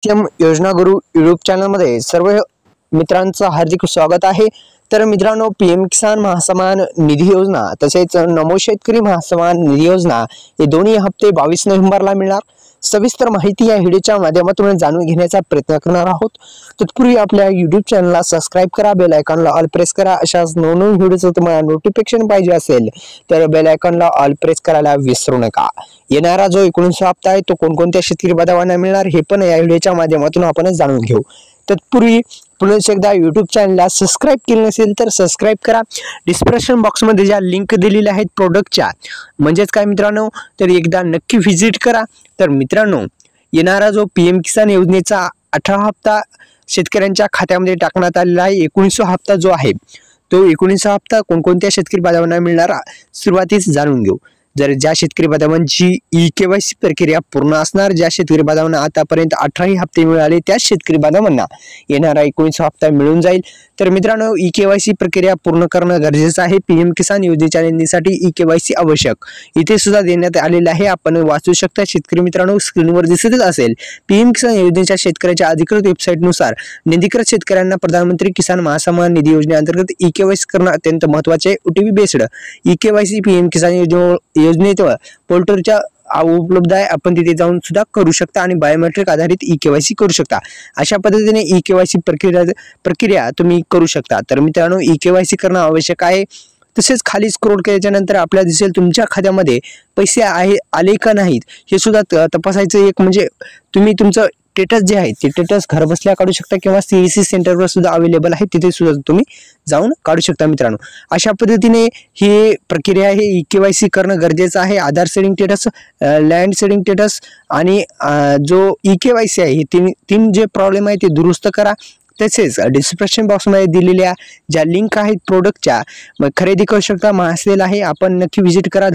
योजना गुरु यूट्यूब चॅनलमध्ये सर्व मित्रांचं हार्दिक स्वागत आहे। तर मित्रांनो, पीएम किसान महासन्मान निधी योजना तसेच नमो शेतकरी महासन्मान निधी योजना हे दोन्ही हप्ते 22 नोव्हेंबरला मिळणार। सविस्तर माहिती या व्हिडिओच्या माध्यमातून जाणून घेण्याचा प्रयत्न करणार आहोत। तत्पूर्वी आपल्या YouTube चॅनलला सबस्क्राइब करा, बेल आयकॉनला ऑल प्रेस करा। अशाच नवनवीन व्हिडिओचं तुम्हाला नोटिफिकेशन पाहिजे असेल तर बेल आयकॉनला ऑल प्रेस करायला विसरू नका। येणारा जो 19 हप्ता आहे तो कोणकोणत्या शेतकरी बांधवांना मिळणार हे पण या व्हिडिओच्या माध्यमातून आपण जाणून घेऊ। तत्पूर्वी पुन्हा एकदा YouTube चॅनलला सबस्क्राइब केले नसेल तर सबस्क्राइब करा। डिस्क्रिप्शन बॉक्स मध्ये ज्या लिंक दिलेल्या आहेत प्रोडक्टच्या, म्हणजेच काय मित्रांनो, तर एकदा नक्की व्हिजिट करा। तर मित्रांनो, येणारा जो पीएम किसान योजनेचा 18 हप्ता शेतकऱ्यांच्या खात्यामध्ये टाकण्यात आलेला आहे। 19 हप्ता जो आहे तो 19 हप्ता कोणकोणत्या शेतकरी बांधवांना मिळणार सुरुवातीस जाणून घेऊ। जर ज्या शेतकरी बांधवांची ई-केवायसी प्रक्रिया पूर्ण असणार, ज्या शेतकरी बांधवांना आतापर्यंत 18 हप्ते मिळाले त्या शेतकरी बांधवांना येणारा 19 हप्ता मिळून जाईल। तर मित्रांनो, ई-केवायसी प्रक्रिया पूर्ण करणं गरजेचं आहे। पीएम किसान योजनेच्या निधीसाठी ई-केवायसी आवश्यक इथे सुद्धा देण्यात आलेलं आहे, आपण वाचू शकता। शेतकरी मित्रांनो, स्क्रीनवर दिसतच असेल पीएम किसान योजनेच्या शेतकऱ्याच्या अधिकृत वेबसाईटनुसार निधीकृत शेतकऱ्यांना प्रधानमंत्री किसान महासन्मान निधी योजनेअंतर्गत ई-केवायसी करणं अत्यंत महत्त्वाचे। ओटीपी बेस्ड ई-केवायसी पीएम किसान योजनेत पोर्टलच्या उपलब्ध आहे, आपण तिथे जाऊन सुद्धा करू शकता आणि बायोमेट्रिक आधारित ई-केवायसी करू शकता। अशा पद्धतीने ई-केवायसी प्रक्रिया तुम्ही करू शकता। तर मित्रांनो, ई-केवायसी करणं आवश्यक आहे। तसेच खाली स्क्रोल केल्याच्या नंतर आपल्याला दिसेल तुमच्या खात्यामध्ये पैसे आले का नाहीत हे सुद्धा तपासायचं। एक म्हणजे तुम्ही तुमचं स्टेटस जे आहे ते स्टेटस घर बसल्या काढू शकता किंवा सीईसी सेंटरवर सुद्धा अवेलेबल आहे, तिथे सुद्धा तुम्ही जाऊन काढू शकता। मित्रांनो, अशा पद्धतीने ही प्रक्रिया आहे, ई-केवायसी करणं गरजेचं आहे। आधार सेडिंग स्टेटस, लँड सेडिंग स्टेटस आणि जो ई-केवायसी आहे हे तीन जे प्रॉब्लेम आहे ते दुरुस्त करा। तसेच डिस्क्रिप्शन बॉक्समध्ये दिलेल्या ज्या लिंक आहेत प्रोडक्टच्या खरेदी करू शकता, महासेल आहे, आपण नक्की व्हिजिट करा।